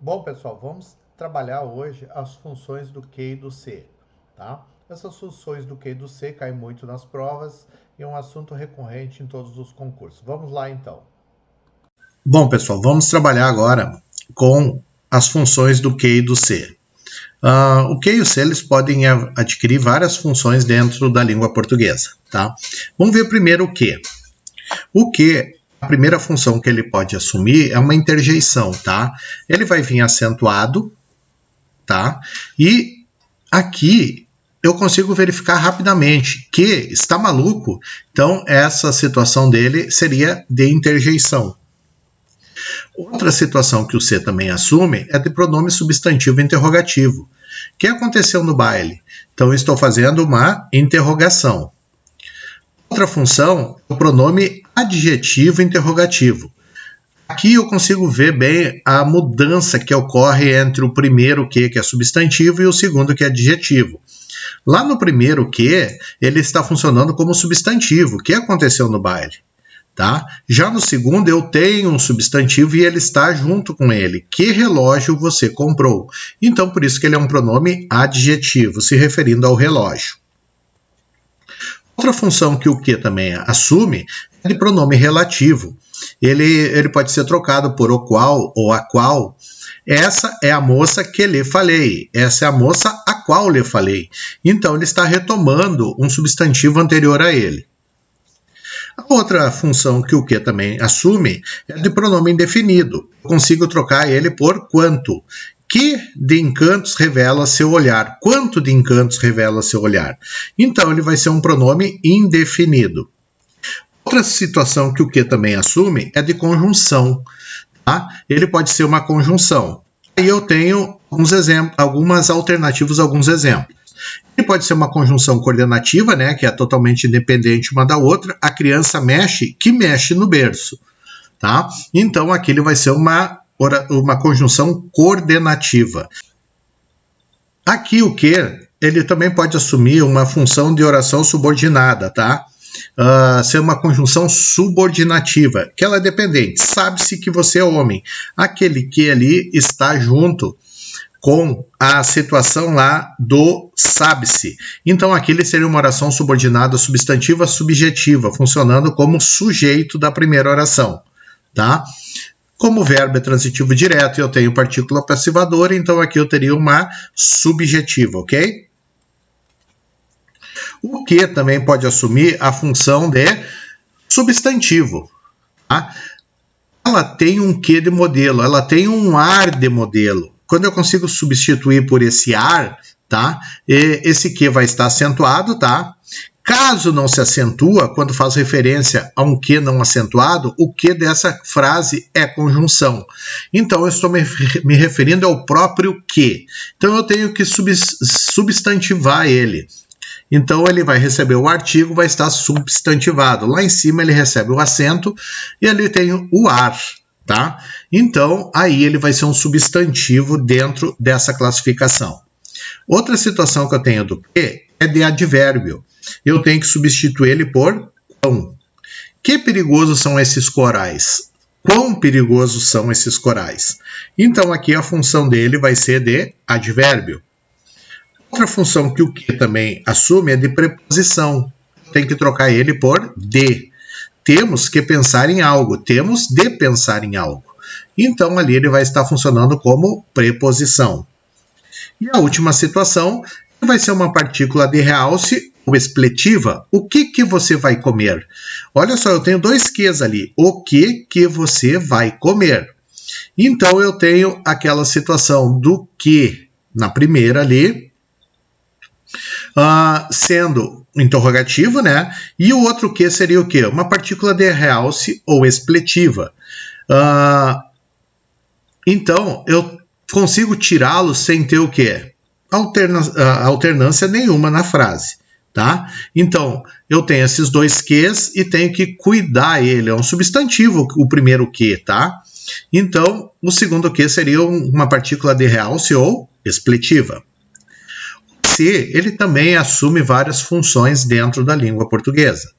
Bom, pessoal, vamos trabalhar hoje as funções do Q e do C, tá? Essas funções do Q e do C caem muito nas provas e é um assunto recorrente em todos os concursos. Vamos lá, então. Bom, pessoal, vamos trabalhar agora com as funções do Q e do C. O Q e o C eles podem adquirir várias funções dentro da língua portuguesa, tá? Vamos ver primeiro o Q. O Q, a primeira função que ele pode assumir é uma interjeição, tá? Ele vai vir acentuado, tá? E aqui eu consigo verificar rapidamente que está maluco, então essa situação dele seria de interjeição. Outra situação que o C também assume é de pronome substantivo interrogativo. O que aconteceu no baile? Então, eu estou fazendo uma interrogação. Outra função é o pronome adjetivo interrogativo. Aqui eu consigo ver bem a mudança que ocorre entre o primeiro que é substantivo, e o segundo, que é adjetivo. Lá no primeiro que, ele está funcionando como substantivo. O que aconteceu no baile? Tá? Já no segundo, eu tenho um substantivo e ele está junto com ele. Que relógio você comprou? Então, por isso que ele é um pronome adjetivo, se referindo ao relógio. Outra função que o que também assume é de pronome relativo. Ele pode ser trocado por o qual ou a qual. Essa é a moça que lhe falei. Essa é a moça a qual lhe falei. Então, ele está retomando um substantivo anterior a ele. A outra função que o que também assume é de pronome indefinido. Eu consigo trocar ele por quanto. Que de encantos revela seu olhar? Quanto de encantos revela seu olhar? Então, ele vai ser um pronome indefinido. Outra situação que o que também assume é de conjunção. Tá? Ele pode ser uma conjunção. Aí eu tenho algumas alternativas, alguns exemplos. Ele pode ser uma conjunção coordenativa, né, que é totalmente independente uma da outra. A criança mexe, que mexe no berço. Tá? Então, aqui ele vai ser uma conjunção coordenativa. Aqui o que? Ele também pode assumir uma função de oração subordinada, tá? Ser uma conjunção subordinativa, que ela é dependente. Sabe-se que você é homem. Aquele que ali está junto com a situação lá do sabe-se. Então, aqui ele seria uma oração subordinada substantiva subjetiva, funcionando como sujeito da primeira oração, tá? Como o verbo é transitivo direto e eu tenho partícula passivadora, então aqui eu teria uma subjetiva, ok? O que também pode assumir a função de substantivo, tá? Ela tem um que de modelo, ela tem um ar de modelo. Quando eu consigo substituir por esse ar, tá? Esse que vai estar acentuado, tá? Caso não se acentua, quando faz referência a um que não acentuado, o que dessa frase é conjunção. Então, eu estou me referindo ao próprio que. Então, eu tenho que substantivar ele. Então, ele vai receber o artigo, vai estar substantivado. Lá em cima, ele recebe o acento e ali tem o ar. Tá? Então, aí ele vai ser um substantivo dentro dessa classificação. Outra situação que eu tenho do que é de advérbio. Eu tenho que substituir ele por quão. Que perigosos são esses corais? Quão perigosos são esses corais? Então, aqui a função dele vai ser de advérbio. Outra função que o que também assume é de preposição. Tem que trocar ele por de. Temos que pensar em algo, temos de pensar em algo. Então, ali ele vai estar funcionando como preposição. E a última situação vai ser uma partícula de realce ou expletiva. O que você vai comer? Olha só, eu tenho dois quês ali. O que você vai comer? Então, eu tenho aquela situação do que na primeira ali, sendo interrogativo, né? E o outro que seria o quê? Uma partícula de realce ou expletiva. Então, eu consigo tirá-lo sem ter o quê? Alternância nenhuma na frase, tá? Então, eu tenho esses dois quês e tenho que cuidar ele. É um substantivo, o primeiro que, tá? Então, o segundo que seria uma partícula de realce ou expletiva. Ele também assume várias funções dentro da língua portuguesa.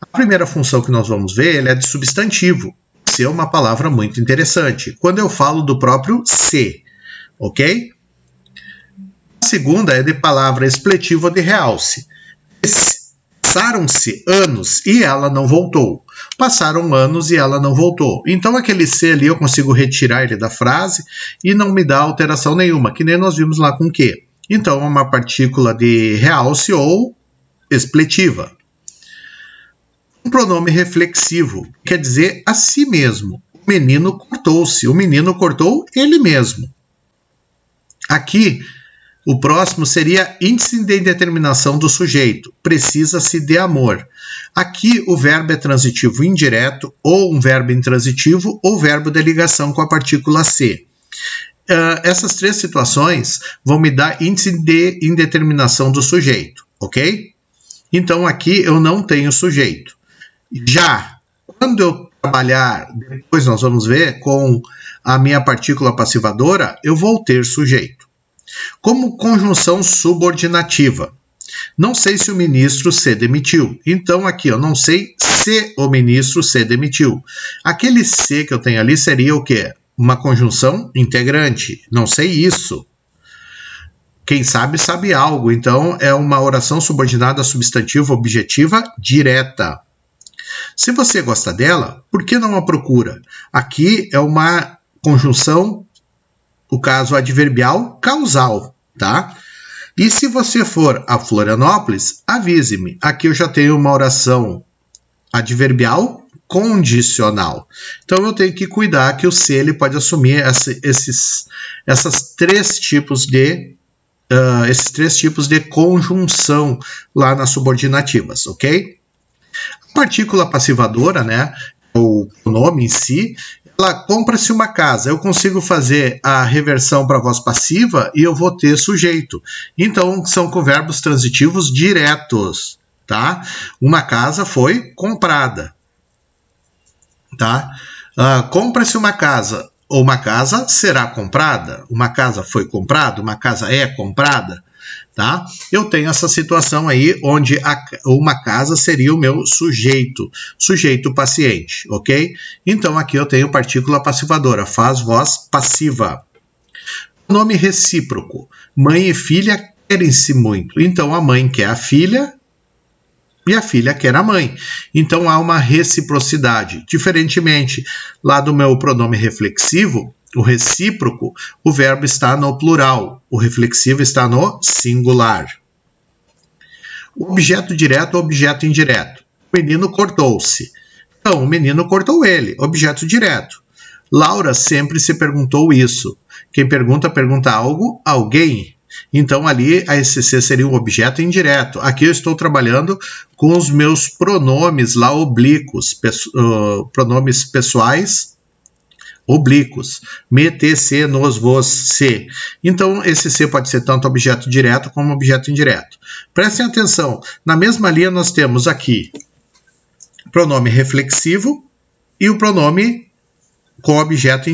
A primeira função que nós vamos ver ele é de substantivo. C é uma palavra muito interessante. Quando eu falo do próprio se, ok? A segunda é de palavra expletiva ou de realce. Passaram-se anos e ela não voltou. Passaram anos e ela não voltou. Então aquele se ali eu consigo retirar ele da frase e não me dá alteração nenhuma, que nem nós vimos lá com que. Então é uma partícula de realce ou expletiva. Um pronome reflexivo quer dizer a si mesmo. O menino cortou-se. O menino cortou ele mesmo. Aqui, o próximo seria índice de indeterminação do sujeito. Precisa-se de amor. Aqui, o verbo é transitivo indireto, ou um verbo intransitivo, ou verbo de ligação com a partícula se. Essas três situações vão me dar índice de indeterminação do sujeito, ok? Então, aqui eu não tenho sujeito. Já quando eu trabalhar, depois nós vamos ver, com a minha partícula passivadora, eu vou ter sujeito. Como conjunção subordinativa. Não sei se o ministro se demitiu. Então, aqui eu não sei se o ministro se demitiu. Aquele se que eu tenho ali seria o quê? Uma conjunção integrante. Não sei isso. Quem sabe, sabe algo. Então, é uma oração subordinada substantiva objetiva direta. Se você gosta dela, por que não a procura? Aqui é uma conjunção, o caso adverbial causal, tá? E se você for a Florianópolis, avise-me. Aqui eu já tenho uma oração adverbial condicional. Então eu tenho que cuidar que o se ele pode assumir esses três tipos de conjunção lá nas subordinativas, ok? A partícula passivadora, né, o nome em si, ela compra-se uma casa. Eu consigo fazer a reversão para a voz passiva e eu vou ter sujeito. Então, são com verbos transitivos diretos, tá? Uma casa foi comprada, tá? Compra-se uma casa, ou uma casa será comprada. Uma casa foi comprada, uma casa é comprada. Tá? Eu tenho essa situação aí onde uma casa seria o meu sujeito paciente, ok? Então aqui eu tenho partícula passivadora, faz voz passiva. Nome recíproco, mãe e filha querem-se muito, então a mãe quer a filha e a filha quer a mãe. Então há uma reciprocidade. Diferentemente lá do meu pronome reflexivo, o recíproco, o verbo está no plural, o reflexivo está no singular. O objeto direto, o objeto indireto. O menino cortou-se. Então, o menino cortou ele, objeto direto. Laura sempre se perguntou isso. Quem pergunta, pergunta algo, alguém. Então, ali a SC seria um objeto indireto. Aqui eu estou trabalhando com os meus pronomes lá oblíquos, pronomes pessoais oblíquos, me, te, se, nos, vos, se. Então, esse se pode ser tanto objeto direto como objeto indireto. Prestem atenção, na mesma linha nós temos aqui pronome reflexivo e o pronome com objeto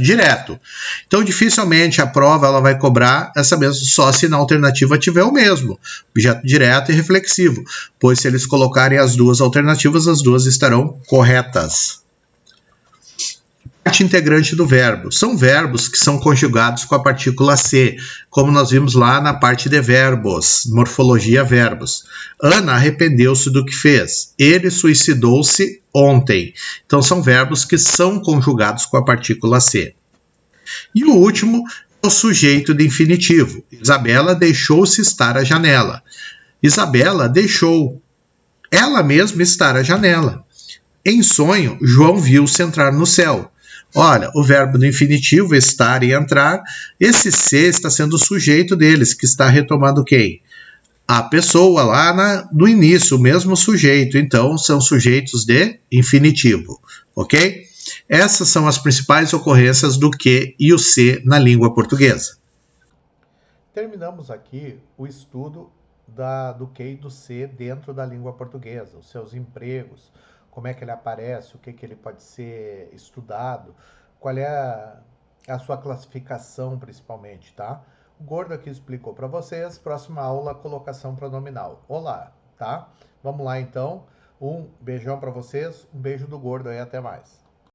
direto. Então, dificilmente a prova ela vai cobrar essa mesma, só se na alternativa tiver o mesmo, objeto direto e reflexivo, pois se eles colocarem as duas alternativas, as duas estarão corretas. Parte integrante do verbo. São verbos que são conjugados com a partícula se, como nós vimos lá na parte de verbos, morfologia verbos. Ana arrependeu-se do que fez. Ele suicidou-se ontem. Então são verbos que são conjugados com a partícula se. E o último é o sujeito de infinitivo. Isabela deixou-se estar à janela. Isabela deixou ela mesma estar à janela. Em sonho, João viu-se entrar no céu. Olha, o verbo do infinitivo, estar e entrar, esse se está sendo o sujeito deles, que está retomando quem? A pessoa lá no início, o mesmo sujeito. Então, são sujeitos de infinitivo, ok? Essas são as principais ocorrências do que e o se na língua portuguesa. Terminamos aqui o estudo do que e do se dentro da língua portuguesa, os seus empregos, como é que ele aparece, o que ele pode ser estudado, qual é a sua classificação principalmente, tá? O Gordo aqui explicou para vocês, próxima aula, colocação pronominal. Olá, tá? Vamos lá então, Um beijão para vocês, um beijo do gordo aí, até mais.